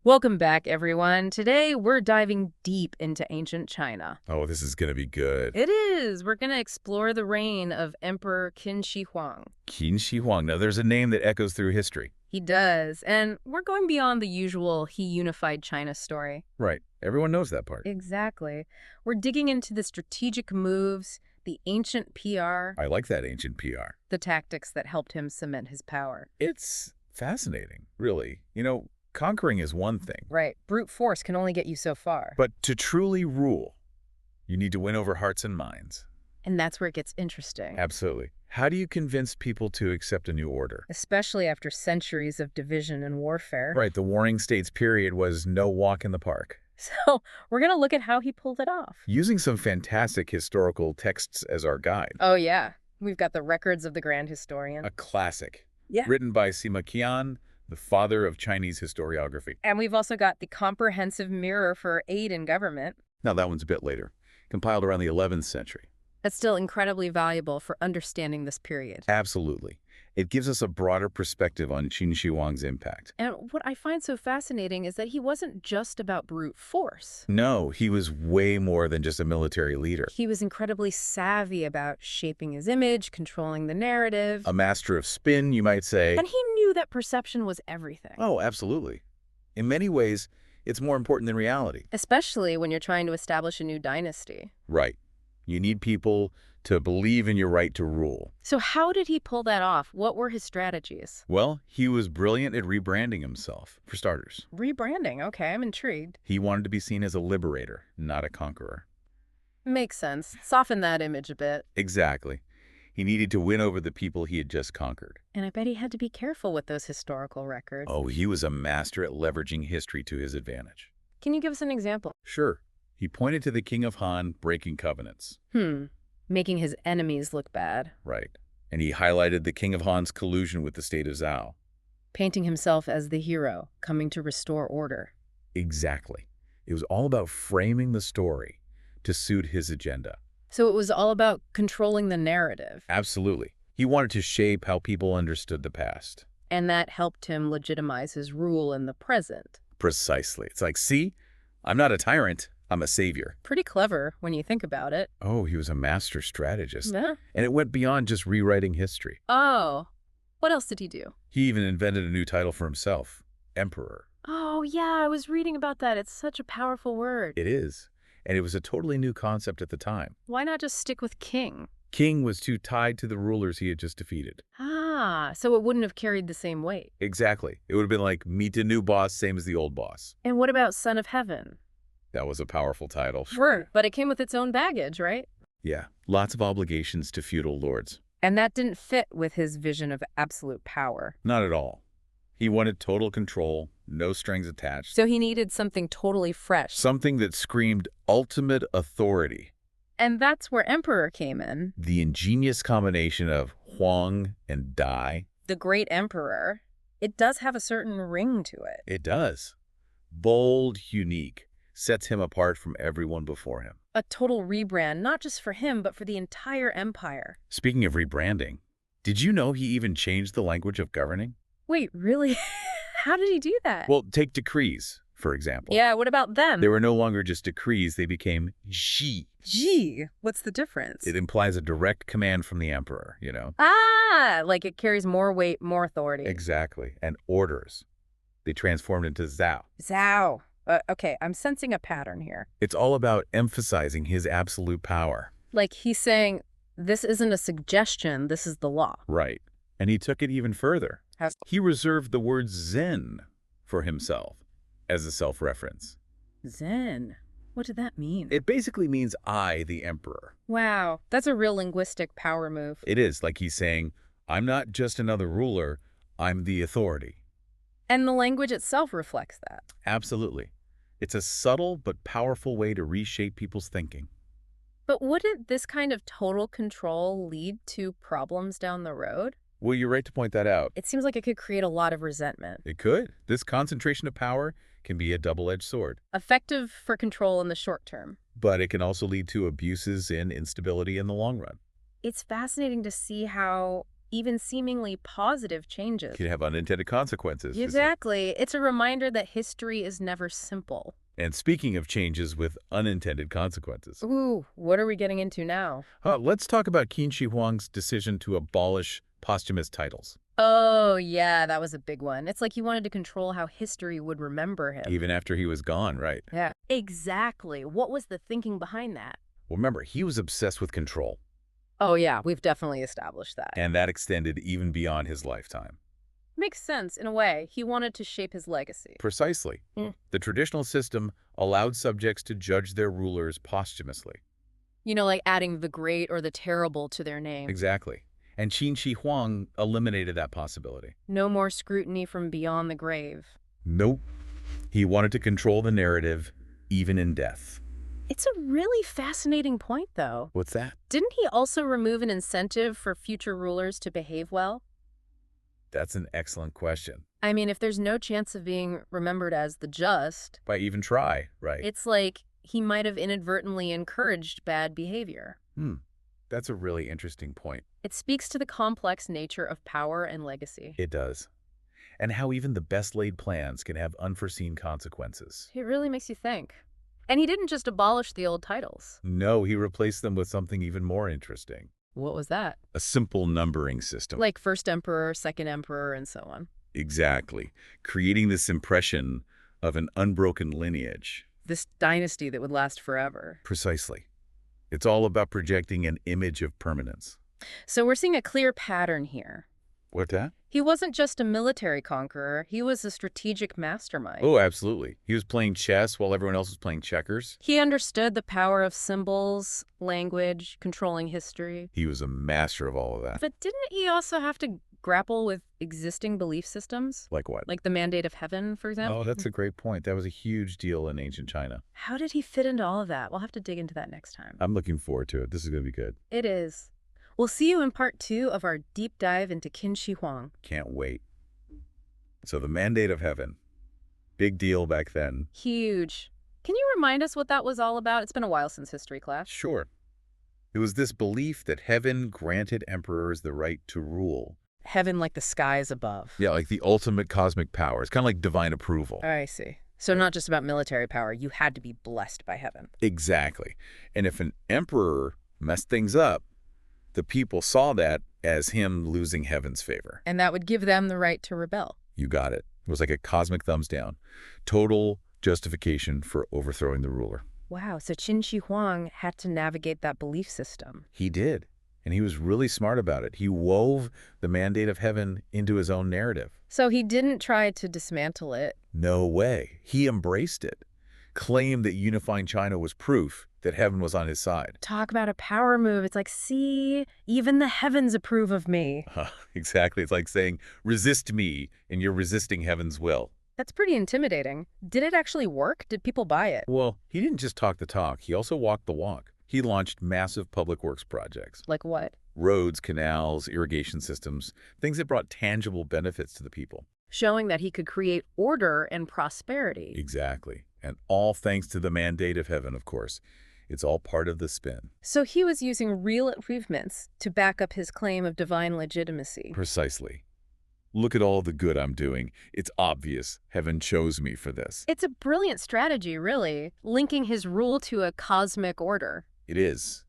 Welcome back, everyone. Today, we're diving deep into ancient China. Oh, this is going to be good. It is. We're going to explore the reign of Emperor Qin Shi Huang. Qin Shi Huang. Now, there's a name that echoes through history. He does. And we're going beyond the usual he unified China story. Right. Everyone knows that part. Exactly. We're digging into the strategic moves, the ancient PR, I like that ancient PR. the tactics that helped him cement his power. It's fascinating, really. Conquering is one thing. Right. Brute force can only get you so far. But to truly rule, you need to win over hearts and minds. And that's where it gets interesting. Absolutely. How do you convince people to accept a new order? Especially after centuries of division and warfare. Right. The Warring States period was no walk in the park. So we're going to look at how he pulled it off. Using some fantastic historical texts as our guide. Oh, yeah. We've got the records of the Grand Historian. A classic. Yeah. Written by Sima Qian, the father of Chinese historiography. And we've also got the Comprehensive Mirror for Aid in Government. Now, that one's a bit later, compiled around the 11th century. That's still incredibly valuable for understanding this period. Absolutely. It gives us a broader perspective on Qin Shi Huang's impact. And what I find so fascinating is that he wasn't just about brute force. No, he was way more than just a military leader. He was incredibly savvy about shaping his image, controlling the narrative. A master of spin, you might say. And he knew that perception was everything. Oh, absolutely. In many ways, it's more important than reality. Especially when you're trying to establish a new dynasty. Right. You need people to believe in your right to rule. So how did he pull that off? What were his strategies? Well, he was brilliant at rebranding himself, for starters. Rebranding. Okay, I'm intrigued. He wanted to be seen as a liberator, not a conqueror. Makes sense. Soften that image a bit. Exactly. He needed to win over the people he had just conquered. And I bet he had to be careful with those historical records. Oh, he was a master at leveraging history to his advantage. Can you give us an example? Sure. He pointed to the King of Han breaking covenants. Making his enemies look bad. Right. And he highlighted the King of Han's collusion with the state of Zhao. Painting himself as the hero, coming to restore order. Exactly. It was all about framing the story to suit his agenda. So it was all about controlling the narrative. Absolutely. He wanted to shape how people understood the past. And that helped him legitimize his rule in the present. Precisely. It's like, see, I'm not a tyrant. I'm a savior. Pretty clever when you think about it. Oh, he was a master strategist. Yeah. And it went beyond just rewriting history. Oh, what else did he do? He even invented a new title for himself, Emperor. Oh, yeah, I was reading about that. It's such a powerful word. It is. And it was a totally new concept at the time. Why not just stick with king? King was too tied to the rulers he had just defeated. Ah, so it wouldn't have carried the same weight. Exactly. It would have been like, meet a new boss, same as the old boss. And what about Son of Heaven? That was a powerful title. Sure, but it came with its own baggage, right? Yeah, lots of obligations to feudal lords. And that didn't fit with his vision of absolute power. Not at all. He wanted total control, no strings attached. So he needed something totally fresh. Something that screamed ultimate authority. And that's where Emperor came in. The ingenious combination of Huang and Dai. The great emperor. It does have a certain ring to it. It does. Bold, unique. Sets him apart from everyone before him. A total rebrand, not just for him, but for the entire empire. Speaking of rebranding, did you know he even changed the language of governing? Wait, really? How did he do that? Well, take decrees, for example. Yeah, what about them? They were no longer just decrees, they became Xi. Gee, what's the difference? It implies a direct command from the emperor, you know? Ah, like it carries more weight, more authority. Exactly. And orders. They transformed into Zhao. Zhao. Okay, I'm sensing a pattern here. It's all about emphasizing his absolute power. Like he's saying, this isn't a suggestion, this is the law. Right. And he took it even further. He reserved the word Zen for himself as a self-reference. Zen. What did that mean? It basically means I, the emperor. Wow, that's a real linguistic power move. It is, like he's saying, I'm not just another ruler, I'm the authority. And the language itself reflects that. Absolutely. It's a subtle but powerful way to reshape people's thinking. But wouldn't this kind of total control lead to problems down the road? Well, you're right to point that out. It seems like it could create a lot of resentment. It could. This concentration of power can be a double-edged sword. Effective for control in the short term. But it can also lead to abuses and instability in the long run. It's fascinating to see how even seemingly positive changes. Could have unintended consequences. Exactly. It's a reminder that history is never simple. And speaking of changes with unintended consequences, Ooh, what are we getting into now? let's talk about Qin Shi Huang's decision to abolish posthumous titles. Oh, yeah, that was a big one. It's like he wanted to control how history would remember him. Even after he was gone, right? Yeah. Exactly. What was the thinking behind that? Well, remember, he was obsessed with control, Oh, yeah, we've definitely established that. and that extended even beyond his lifetime. Makes sense, in a way. He wanted to shape his legacy. Precisely. The traditional system allowed subjects to judge their rulers posthumously. You know, like adding the great or the terrible to their name. Exactly. And Qin Shi Huang eliminated that possibility. No more scrutiny from beyond the grave. Nope. He wanted to control the narrative, even in death. It's a really fascinating point, though. What's that? Didn't he also remove an incentive for future rulers to behave well? That's an excellent question. I mean, if there's no chance of being remembered as the just, Why even try, right? it's like he might have inadvertently encouraged bad behavior. That's a really interesting point. It speaks to the complex nature of power and legacy. It does. And how even the best laid plans can have unforeseen consequences. It really makes you think. And he didn't just abolish the old titles. No, he replaced them with something even more interesting. What was that? A simple numbering system. Like first emperor, second emperor, and so on. Exactly. Creating this impression of an unbroken lineage. This dynasty that would last forever. Precisely. It's all about projecting an image of permanence. So we're seeing a clear pattern here. What's that? He wasn't just a military conqueror, he was a strategic mastermind. Oh, absolutely. He was playing chess while everyone else was playing checkers. He understood the power of symbols, language, controlling history. He was a master of all of that. But didn't he also have to grapple with existing belief systems? Like what? Like the mandate of heaven, for example? Oh, that's a great point. That was a huge deal in ancient China. How did he fit into all of that? We'll have to dig into that next time. I'm looking forward to it. This is going to be good. It is. We'll see you in part 2 of our deep dive into Qin Shi Huang. Can't wait. So the mandate of heaven. Big deal back then. Huge. Can you remind us what that was all about? It's been a while since history class. Sure. It was this belief that heaven granted emperors the right to rule. Heaven like the skies above. Yeah, like the ultimate cosmic power. It's kind of like divine approval. I see. So not just about military power. You had to be blessed by heaven. Exactly. And if an emperor messed things up, the people saw that as him losing heaven's favor. And that would give them the right to rebel. You got it. It was like a cosmic thumbs down. Total justification for overthrowing the ruler. Wow, so Qin Shi Huang had to navigate that belief system. He did. And he was really smart about it. He wove the mandate of heaven into his own narrative. So he didn't try to dismantle it. No way. He embraced it. Claimed that unifying China was proof that heaven was on his side. Talk about a power move. It's like, see, even the heavens approve of me. Exactly. It's like saying, resist me, and you're resisting heaven's will. That's pretty intimidating. Did it actually work? Did people buy it? Well, he didn't just talk the talk. He also walked the walk. He launched massive public works projects. Like what? Roads, canals, irrigation systems, things that brought tangible benefits to the people. Showing that he could create order and prosperity. Exactly. And all thanks to the mandate of heaven, of course. It's all part of the spin. So he was using real achievements to back up his claim of divine legitimacy. Precisely. Look at all the good I'm doing. It's obvious heaven chose me for this. It's a brilliant strategy, really, linking his rule to a cosmic order. It is.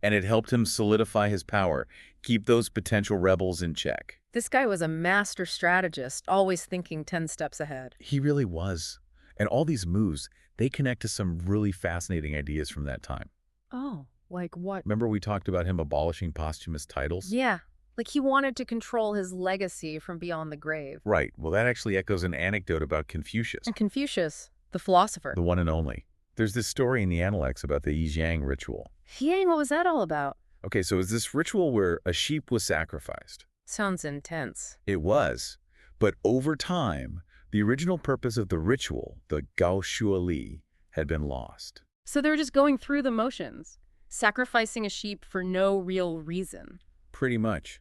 And it helped him solidify his power, keep those potential rebels in check. This guy was a master strategist, always thinking 10 steps ahead. He really was. And all these moves, they connect to some really fascinating ideas from that time. Oh, like what? Remember we talked about him abolishing posthumous titles? Yeah, like he wanted to control his legacy from beyond the grave. Right. Well, that actually echoes an anecdote about Confucius. And Confucius, the philosopher. The one and only. There's this story in the Analects about the Yijiang ritual. Yang, what was that all about? Okay, so it's this ritual where a sheep was sacrificed. Sounds intense. It was. But over time, the original purpose of the ritual, the Gao Shua Li, had been lost. So they were just going through the motions, sacrificing a sheep for no real reason. Pretty much.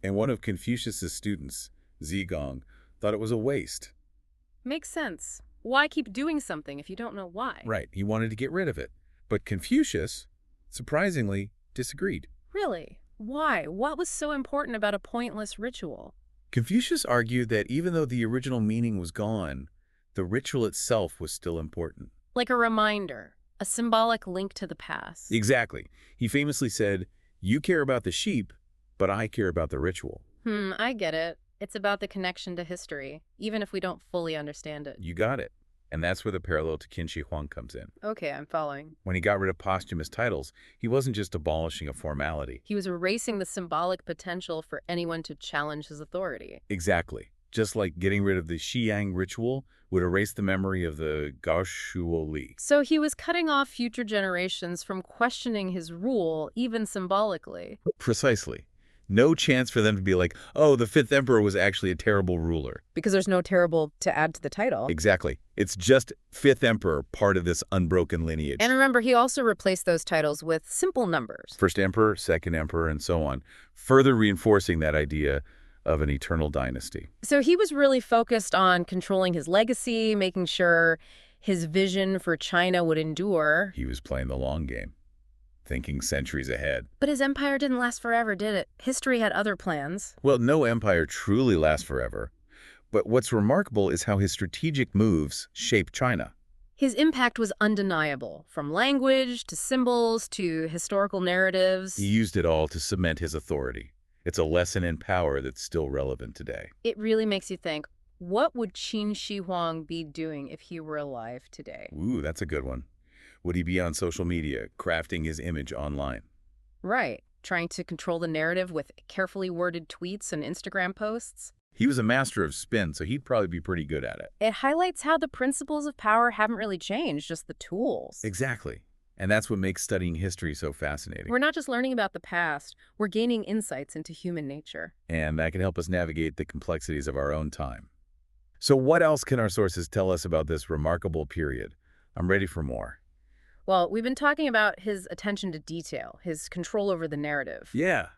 And one of Confucius's students, Zigong, thought it was a waste. Makes sense. Why keep doing something if you don't know why? Right, he wanted to get rid of it. But Confucius, surprisingly, disagreed. Really? Why? What was so important about a pointless ritual? Confucius argued that even though the original meaning was gone, the ritual itself was still important. Like a reminder, a symbolic link to the past. Exactly. He famously said, "You care about the sheep, but I care about the ritual." I get it. It's about the connection to history, even if we don't fully understand it. You got it. And that's where the parallel to Qin Shi Huang comes in. Okay, I'm following. When he got rid of posthumous titles, he wasn't just abolishing a formality. He was erasing the symbolic potential for anyone to challenge his authority. Exactly. Just like getting rid of the Xiang ritual would erase the memory of the Gaoshuo Li. So he was cutting off future generations from questioning his rule, even symbolically. Precisely. No chance for them to be like, oh, the fifth emperor was actually a terrible ruler. Because there's no terrible to add to the title. Exactly. It's just fifth emperor, part of this unbroken lineage. And remember, he also replaced those titles with simple numbers. First emperor, second emperor, and so on, further reinforcing that idea of an eternal dynasty. So he was really focused on controlling his legacy, making sure his vision for China would endure. He was playing the long game, thinking centuries ahead. But his empire didn't last forever, did it? History had other plans. Well, no empire truly lasts forever. But what's remarkable is how his strategic moves shape China. His impact was undeniable, from language to symbols to historical narratives. He used it all to cement his authority. It's a lesson in power that's still relevant today. It really makes you think, what would Qin Shi Huang be doing if he were alive today? Ooh, that's a good one. Would he be on social media, crafting his image online? Right. Trying to control the narrative with carefully worded tweets and Instagram posts? He was a master of spin, so he'd probably be pretty good at it. It highlights how the principles of power haven't really changed, just the tools. Exactly. And that's what makes studying history so fascinating. We're not just learning about the past, we're gaining insights into human nature. And that can help us navigate the complexities of our own time. So what else can our sources tell us about this remarkable period? I'm ready for more. Well, we've been talking about his attention to detail, his control over the narrative. Yeah.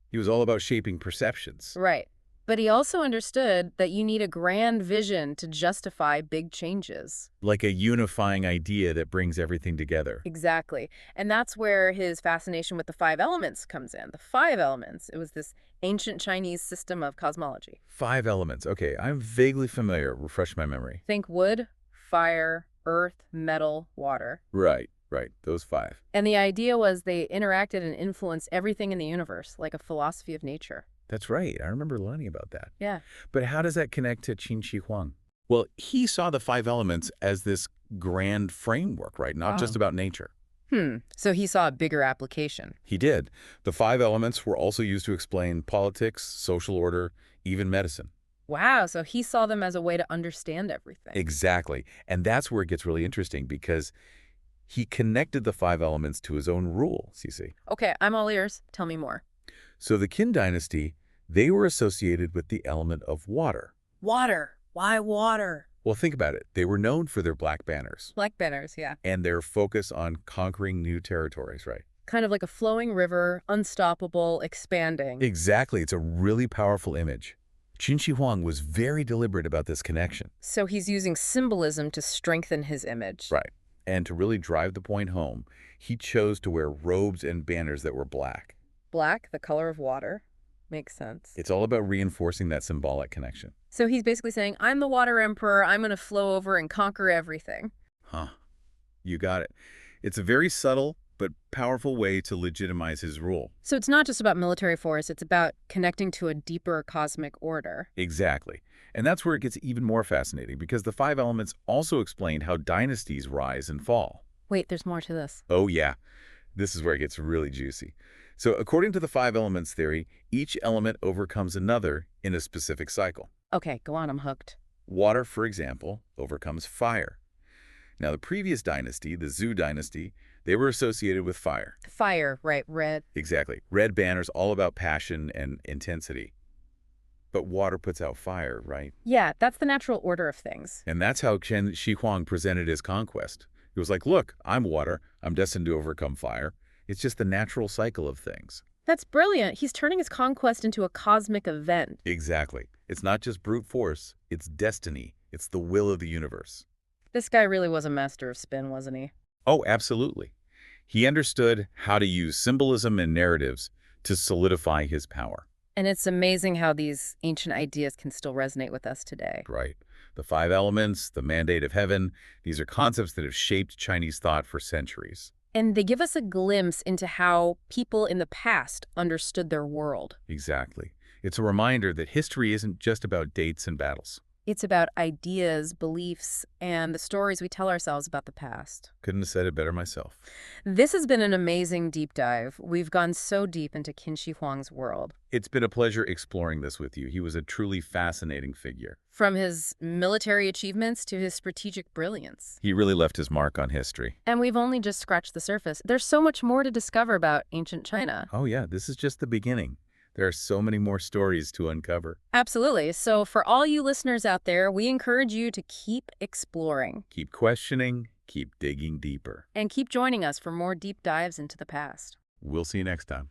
He was all about shaping perceptions. Right. But he also understood that you need a grand vision to justify big changes. Like a unifying idea that brings everything together. Exactly. And that's where his fascination with the five elements comes in. The five elements. It was this ancient Chinese system of cosmology. 5 elements. Okay, I'm vaguely familiar. Refresh my memory. Think wood, fire, earth, metal, water. Right. Those 5. And the idea was they interacted and influenced everything in the universe, like a philosophy of nature. That's right. I remember learning about that. Yeah. But how does that connect to Qin Shi Huang? Well, he saw the 5 elements as this grand framework, right? Not just about nature. So he saw a bigger application. He did. The 5 elements were also used to explain politics, social order, even medicine. Wow, so he saw them as a way to understand everything. Exactly. And that's where it gets really interesting because he connected the 5 elements to his own rules, you see. Okay, I'm all ears. Tell me more. So the Qin Dynasty, they were associated with the element of water. Water. Why water? Well, think about it. They were known for their black banners. Black banners, yeah. And their focus on conquering new territories, right? Kind of like a flowing river, unstoppable, expanding. Exactly. It's a really powerful image. Qin Shi Huang was very deliberate about this connection. So he's using symbolism to strengthen his image. Right. And to really drive the point home, he chose to wear robes and banners that were black. Black, the color of water. Makes sense. It's all about reinforcing that symbolic connection. So he's basically saying, I'm the water emperor, I'm going to flow over and conquer everything. Huh. You got it. It's a very subtle but powerful way to legitimize his rule. So it's not just about military force, it's about connecting to a deeper cosmic order. Exactly. And that's where it gets even more fascinating because the 5 elements also explain how dynasties rise and fall. Wait, there's more to this. Oh yeah. This is where it gets really juicy. So according to the 5 elements theory, each element overcomes another in a specific cycle. Okay, go on, I'm hooked. Water, for example, overcomes fire. Now, the previous dynasty, the Zhou dynasty, they were associated with fire. Fire, right, red. Exactly. Red banners, all about passion and intensity. But water puts out fire, right? Yeah, that's the natural order of things. And that's how Qin Shi Huang presented his conquest. He was like, look, I'm water. I'm destined to overcome fire. It's just the natural cycle of things. That's brilliant. He's turning his conquest into a cosmic event. Exactly. It's not just brute force. It's destiny. It's the will of the universe. This guy really was a master of spin, wasn't he? Oh, absolutely. He understood how to use symbolism and narratives to solidify his power. And it's amazing how these ancient ideas can still resonate with us today. Right. The five elements, the mandate of heaven, these are concepts that have shaped Chinese thought for centuries. And they give us a glimpse into how people in the past understood their world. Exactly. It's a reminder that history isn't just about dates and battles. It's about ideas, beliefs, and the stories we tell ourselves about the past. Couldn't have said it better myself. This has been an amazing deep dive. We've gone so deep into Qin Shi Huang's world. It's been a pleasure exploring this with you. He was a truly fascinating figure. From his military achievements to his strategic brilliance. He really left his mark on history. And we've only just scratched the surface. There's so much more to discover about ancient China. Oh yeah, this is just the beginning. There are so many more stories to uncover. Absolutely. So for all you listeners out there, we encourage you to keep exploring. Keep questioning, keep digging deeper. And keep joining us for more deep dives into the past. We'll see you next time.